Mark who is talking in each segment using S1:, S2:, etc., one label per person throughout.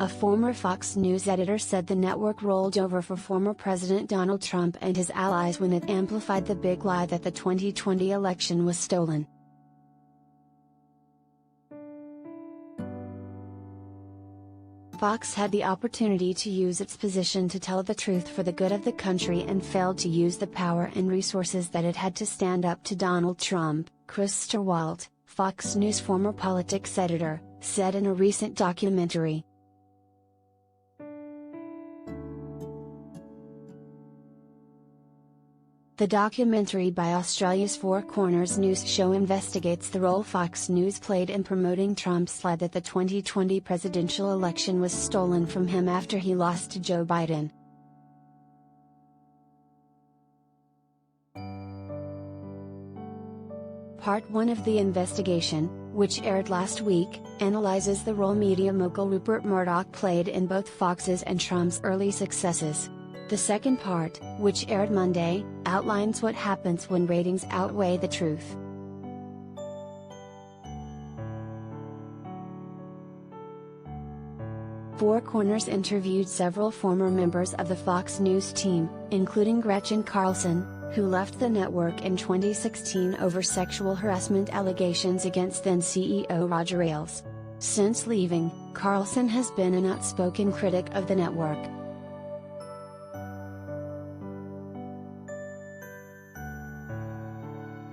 S1: A former Fox News editor said the network rolled over for former President Donald Trump and his allies when it amplified the big lie that the 2020 election was stolen. Fox had the opportunity to use its position to tell the truth for the good of the country and failed to use the power and resources that it had to stand up to Donald Trump, Chris Stirwalt, Fox News former politics editor, said in a recent documentary. The documentary by Australia's Four Corners news show investigates the role Fox News played in promoting Trump's lie that the 2020 presidential election was stolen from him after he lost to Joe Biden. Part 1 of the investigation, which aired last week, analyzes the role media mogul Rupert Murdoch played in both Fox's and Trump's early successes. The second part, which aired Monday, outlines what happens when ratings outweigh the truth. Four Corners interviewed several former members of the Fox News team, including Gretchen Carlson, who left the network in 2016 over sexual harassment allegations against then CEO Roger Ailes. Since leaving, Carlson has been an outspoken critic of the network.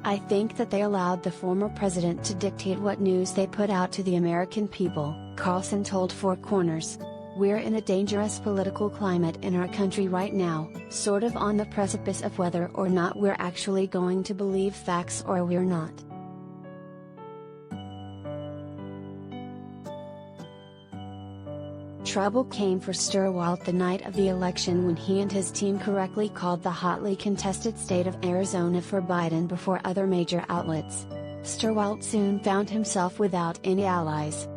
S1: I think that they allowed the former president to dictate what news they put out to the American people, Carlson told Four Corners. We're in a dangerous political climate in our country right now, sort of on the precipice of whether or not we're actually going to believe facts or we're not. Trouble came for Stirwalt the night of the election when he and his team correctly called the hotly contested state of Arizona for Biden before other major outlets. Stirwalt soon found himself without any allies.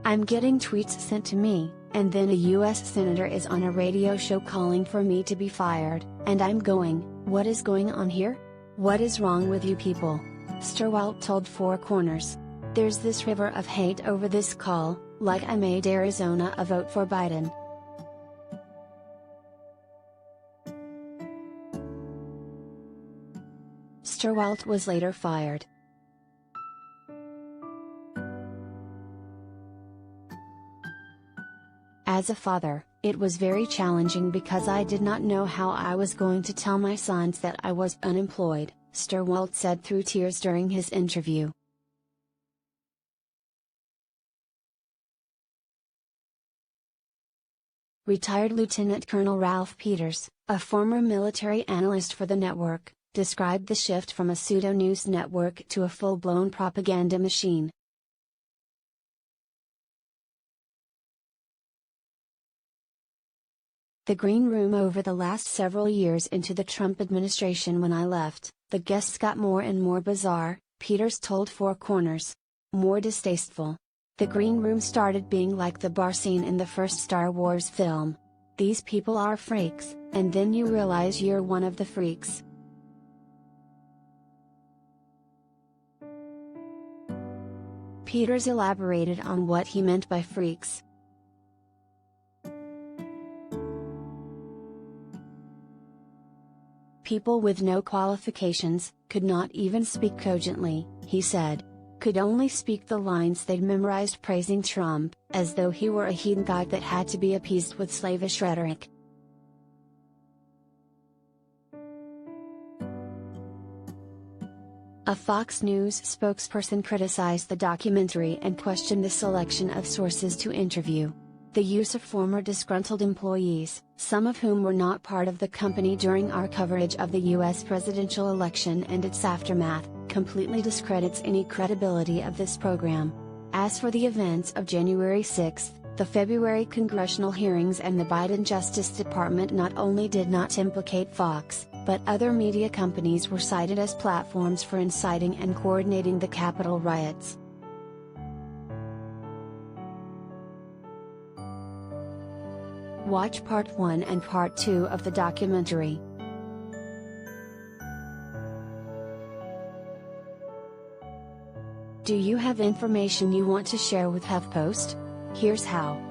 S1: I'm getting tweets sent to me, and then a US senator is on a radio show calling for me to be fired, and I'm going, what is going on here? What is wrong with you people? Stirwalt told Four Corners. There's this river of hate over this call, like I made Arizona a vote for Biden. Stirwalt was later fired. As a father, it was very challenging because I did not know how I was going to tell my sons that I was unemployed, Stirwalt said through tears during his interview. Retired Lieutenant Colonel Ralph Peters, a former military analyst for the network, described the shift from a pseudo-news network to a full-blown propaganda machine. The green room over the last several years into the Trump administration. When I left, the guests got more and more bizarre, Peters told Four Corners. More distasteful. The green room started being like the bar scene in the first Star Wars film. These people are freaks, and then you realize you're one of the freaks. Peters elaborated on what he meant by freaks. People with no qualifications, could not even speak cogently, he said. Could only speak the lines they'd memorized praising Trump, as though he were a heathen god that had to be appeased with slavish rhetoric. A Fox News spokesperson criticized the documentary and questioned the selection of sources to interview. The use of former disgruntled employees, some of whom were not part of the company during our coverage of the US presidential election and its aftermath, completely discredits any credibility of this program. As for the events of January 6, the February congressional hearings and the Biden Justice Department not only did not implicate Fox, but other media companies were cited as platforms for inciting and coordinating the Capitol riots. Watch Part 1 and Part 2 of the documentary. Do you have information you want to share with HuffPost? Here's how.